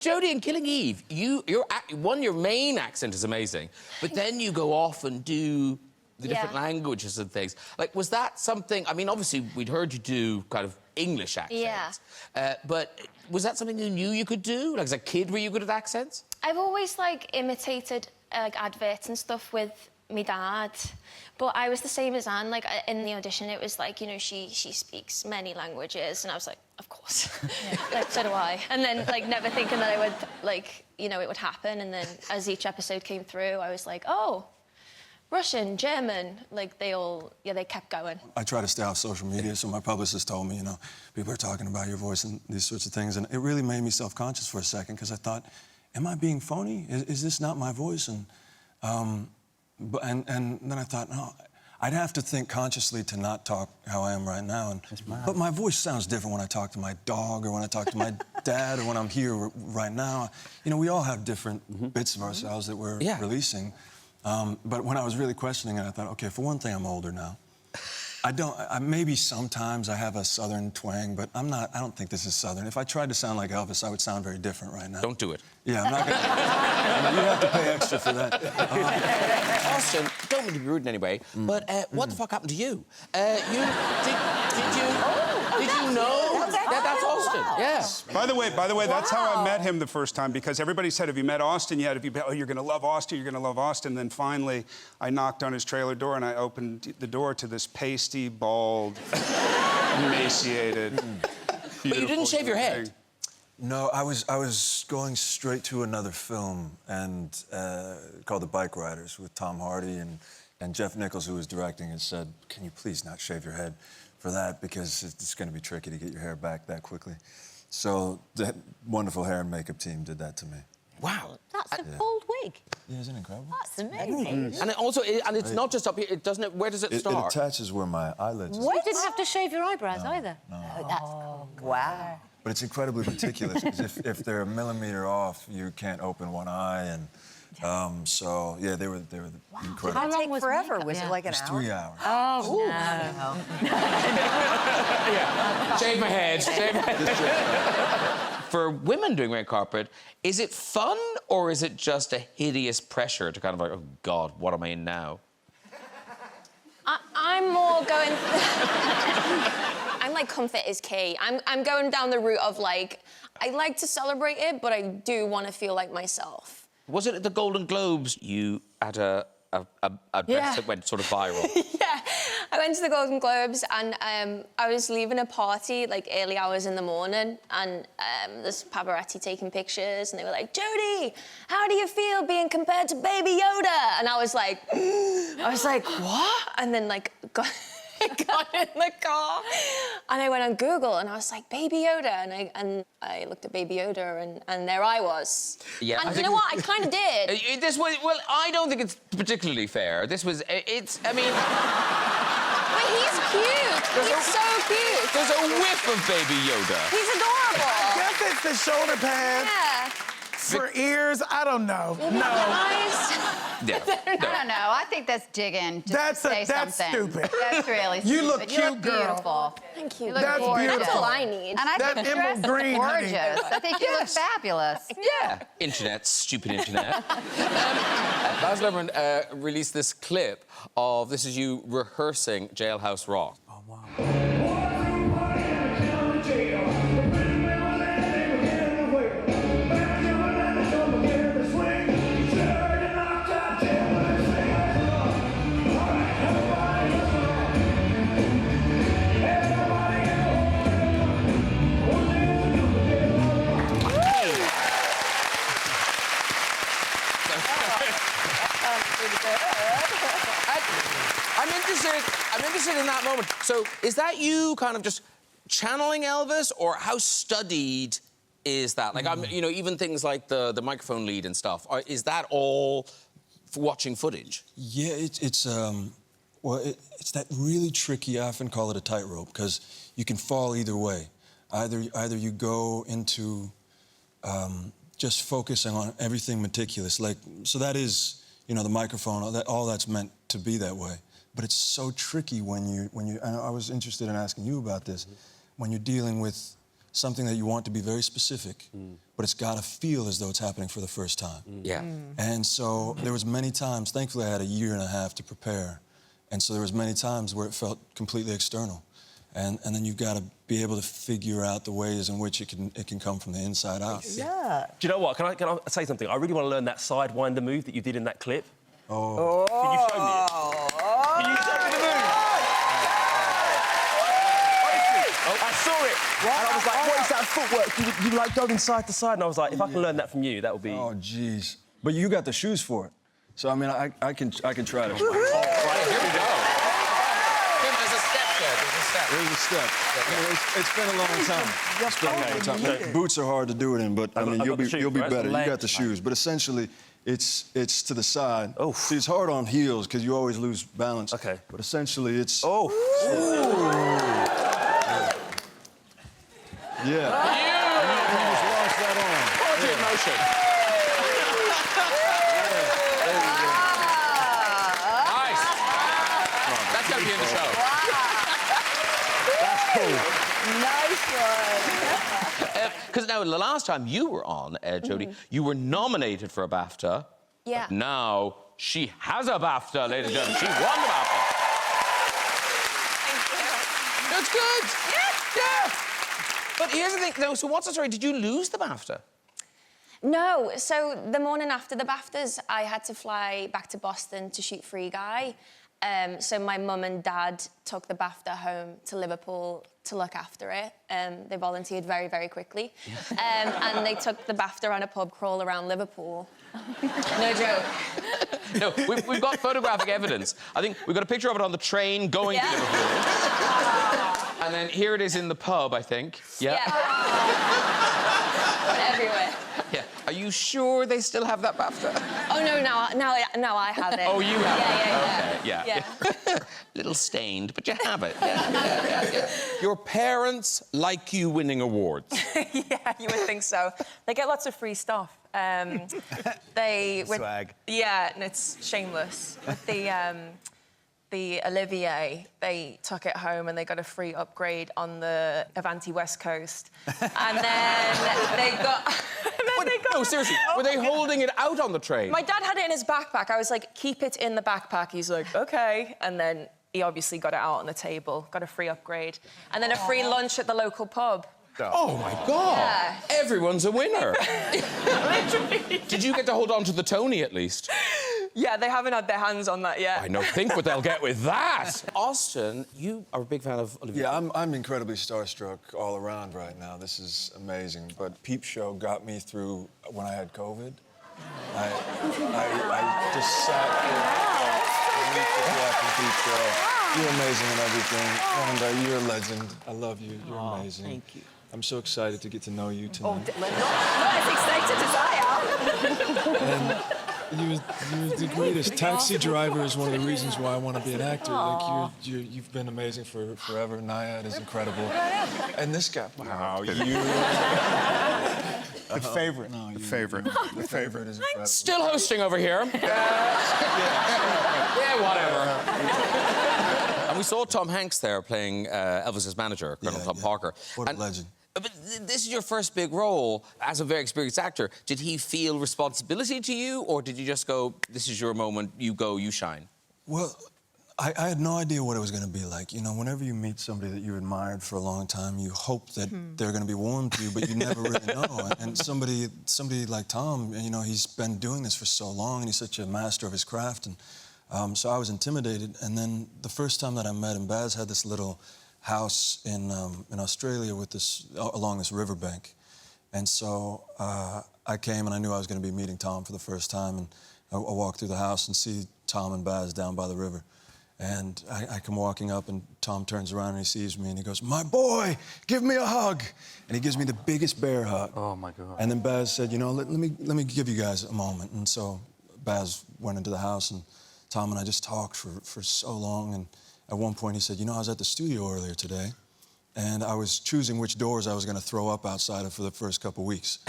Jodie, in Killing Eve, your main accent is amazing, but then you go off and do the different languages and things. Like, was that something... I mean, obviously, we'd heard you do kind of English accents. Yeah. But was that something you knew you could do? Like, as a kid, were you good at accents? I've always, like, imitated, like, adverts and stuff with my dad. But I was the same as Anne. Like, in the audition, it was like, you know, she speaks many languages. And I was like, of course. Yeah. Like, so do I. And then, like, never thinking that I would, like, you know, it would happen. And then as each episode came through, I was like, oh... Russian, German, like, they kept going. I try to stay off social media, so my publicist told me, you know, people are talking about your voice and these sorts of things, and it really made me self-conscious for a second, because I thought, am I being phony? Is this not my voice? And then I thought, no, I'd have to think consciously to not talk how I am right now. But my voice sounds different when I talk to my dog, or when I talk to my dad, or when I'm here right now. You know, we all have different bits of ourselves that we're releasing. But when I was really questioning it, I thought, okay, for one thing, I'm older now. Maybe sometimes I have a Southern twang, but I don't think this is Southern. If I tried to sound like Elvis, I would sound very different right now. Don't do it. Yeah, I'm not gonna... You have to pay extra for that. Austin, don't mean to be rude in any way, but what the fuck happened to you? Did you know? That's Austin, yeah. By the way, that's how I met him the first time, because everybody said, have you met Austin yet? Oh, you're gonna love Austin, you're gonna love Austin. Then finally, I knocked on his trailer door and I opened the door to this pasty, bald, emaciated, But you didn't shave your head? No, I was going straight to another film called The Bikeriders with Tom Hardy, and Jeff Nichols, who was directing it, said, can you please not shave your head for that, because it's going to be tricky to get your hair back that quickly. So that wonderful hair and makeup team did that to me. Wow. That's a bold wig. Yeah, isn't it incredible? That's amazing. And it's not just up here, doesn't it? Where does it start? It attaches where my eyelids are. You didn't have to shave your eyebrows either. No. Oh, that's cool. Wow. But it's incredibly meticulous, because if they're a millimeter off, you can't open one eye, and so yeah, they were incredible. How long was forever? Was it like an hour? 3 hours. Oh, no. Yeah. Shave my head. Shave my head. For women doing red carpet, is it fun, or is it just a hideous pressure to kind of like, oh God, what am I in now? I'm more going... I'm like, comfort is key. I'm going down the route of, like, I like to celebrate it, but I do want to feel like myself. Was it at the Golden Globes you had a dress that went sort of viral? Yeah, I went to the Golden Globes and I was leaving a party, like, early hours in the morning, and there's paparazzi taking pictures, and they were like, Jodie, how do you feel being compared to Baby Yoda? And I was like, what? And then, like, got in the car, and I went on Google, and I was like, Baby Yoda, and I looked at Baby Yoda, and there I was. Yeah. And you know what? I kind of did. This was... Well, I don't think it's particularly fair. This was... I mean... But he's cute. He's so cute. There's a whiff of Baby Yoda. He's adorable. I guess it's the shoulder pads. Yeah. For ears, I don't know. No. Yeah. I don't know. I think that's digging. Just to say that's something. stupid. That's really stupid. You look cute, girl. Beautiful. Thank you. You look That's gorgeous. beautiful. That's all I need. And I That think the dress emerald is green, honey. gorgeous. I think you look fabulous. Yeah. Internet, stupid internet. Baz Luhrmann released this clip of... This is you rehearsing Jailhouse Rock. Oh, wow. I'm interested in that moment. So, is that you kind of just channeling Elvis, or how studied is that? Like, you know, even things like the microphone lead and stuff. Is that all watching footage? Yeah, it's that really tricky. I often call it a tightrope, because you can fall either way. Either you go into just focusing on everything meticulous, like, so that is, you know, the microphone. All that's meant to be that way. But it's so tricky when you. And I was interested in asking you about this. When you're dealing with something that you want to be very specific, but it's got to feel as though it's happening for the first time. Yeah. And so there was many times, thankfully I had a year and a half to prepare, and so there was many times where it felt completely external. And then you've got to be able to figure out the ways in which it can come from the inside out. Yeah. Do you know what? Can I say something? I really want to learn that sidewinder move that you did in that clip. Oh. Can you show me it? Can you show me the move? I saw it, and I was like, what is that footwork? You like going side to side, and I was like, if I can learn that from you, that would be... Oh, jeez. But you got the shoes for it. So, I mean, I can try to... Right, here we go. Tim, there's a step there. There's a step. I mean, it's been a long time. It's been a long time. Boots are hard to do it in, but I mean, you'll be better. You got the shoes. But essentially, it's to the side. Oh. See, it's hard on heels because you always lose balance. Okay. But essentially, it's... Oh! Yeah. You just lost that arm. Hold your emotion. Nice. That's going to be in the show. That's cool. Nice one. Because now, the last time you were on, Jodie, you were nominated for a BAFTA. Yeah. But now she has a BAFTA, ladies and gentlemen. She won the BAFTA. Thank you. That's good. Yeah. But here's the thing. No, so what's the story? Did you lose the BAFTA? No, so the morning after the BAFTAs, I had to fly back to Boston to shoot Free Guy. So my mum and dad took the BAFTA home to Liverpool to look after it. They volunteered very, very quickly. And they took the BAFTA on a pub crawl around Liverpool. No joke. No, we've got photographic evidence. I think we've got a picture of it on the train going to Liverpool. And then here it is in the pub, I think. Yeah. Went everywhere. Yeah. Are you sure they still have that BAFTA? Oh, no, now I have it. Oh, you have it? Yeah. Okay, yeah. Little stained, but you have it. Yeah. Your parents like you winning awards. Yeah, you would think so. They get lots of free stuff. Swag. Yeah, and it's shameless. With the Olivier, they took it home and they got a free upgrade on the Avanti West Coast. And then they got... No, seriously, were they holding it out on the train? My dad had it in his backpack. I was like, keep it in the backpack. He's like, OK. And then he obviously got it out on the table, got a free upgrade. And then a free lunch at the local pub. Oh, my God. Yeah. Everyone's a winner. Literally. Did you get to hold on to the Tony, at least? Yeah, they haven't had their hands on that yet. I don't think what they'll get with that. Austin, you are a big fan of Olivia. Yeah, I'm incredibly starstruck all around right now. This is amazing. But Peep Show got me through when I had COVID. I just sat there watching Peep Show. You're amazing and everything. And you're a legend. I love you. You're amazing. Thank you. I'm so excited to get to know you tonight. Not as excited as I am. You're the greatest. Taxi Driver is one of the reasons why I want to be an actor. Like you've been amazing forever. Nyad is incredible. And this guy. Wow, you. The favorite. No, the favorite. The favorite is incredible. Still hosting over here. Yeah, whatever. And we saw Tom Hanks there playing Elvis's manager, Colonel Tom Parker. What a legend. But this is your first big role as a very experienced actor. Did he feel responsibility to you, or did you just go, this is your moment, you go, you shine? Well, I had no idea what it was going to be like. You know, whenever you meet somebody that you admired for a long time, you hope that they're going to be warm to you, but you never really know. And somebody like Tom, you know, he's been doing this for so long, and he's such a master of his craft. And so I was intimidated. And then the first time that I met him, Baz had this little house in Australia with along this riverbank. And so I came and I knew I was going to be meeting Tom for the first time. And I walked through the house and see Tom and Baz down by the river. And I come walking up and Tom turns around and he sees me and he goes, "My boy, give me a hug." And he gives me the biggest bear hug. Oh, my God. And then Baz said, you know, let me give you guys a moment. And so Baz went into the house and Tom and I just talked for so long. And at one point he said, you know, I was at the studio earlier today and I was choosing which doors I was going to throw up outside of for the first couple weeks.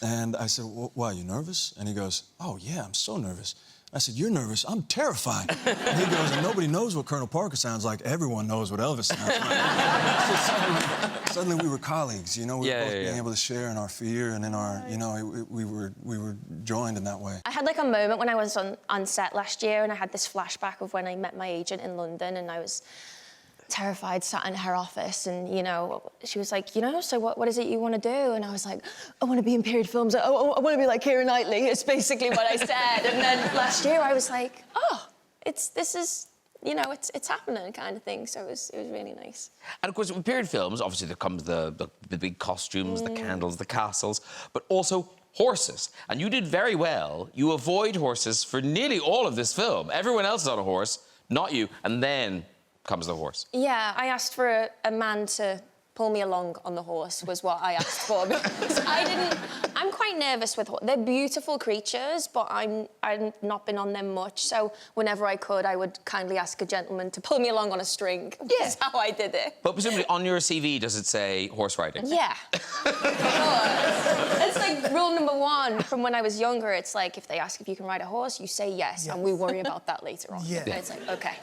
And I said, well, why, are you nervous? And he goes, oh, yeah, I'm so nervous. I said, you're nervous? I'm terrified. And he goes, and nobody knows what Colonel Parker sounds like. Everyone knows what Elvis sounds like. So suddenly we were colleagues, you know? We were both being able to share in our fear and in our, you know, we were joined in that way. I had like a moment when I was on set last year, and I had this flashback of when I met my agent in London, and I was terrified, sat in her office, and, you know, she was like, you know, so what is it you want to do? And I was like, I want to be in period films. I want to be like Keira Knightley. It's basically what I said. And then last year I was like, oh, this is, you know, it's happening kind of thing. So it was really nice. And of course, with period films, obviously there comes the big costumes, the candles, the castles, but also horses. And you did very well. You avoid horses for nearly all of this film. Everyone else is on a horse, not you. And then comes the horse. Yeah, I asked for a man to pull me along on the horse, was what I asked for, because I'm quite nervous with horses. They're beautiful creatures, but I've not been on them much, so whenever I could, I would kindly ask a gentleman to pull me along on a string. Yeah. That's how I did it. But presumably on your CV, does it say horse riding? Yeah. It's like rule number one from when I was younger. It's like, if they ask if you can ride a horse, you say yes, and we worry about that later on. Yeah. And it's like, okay.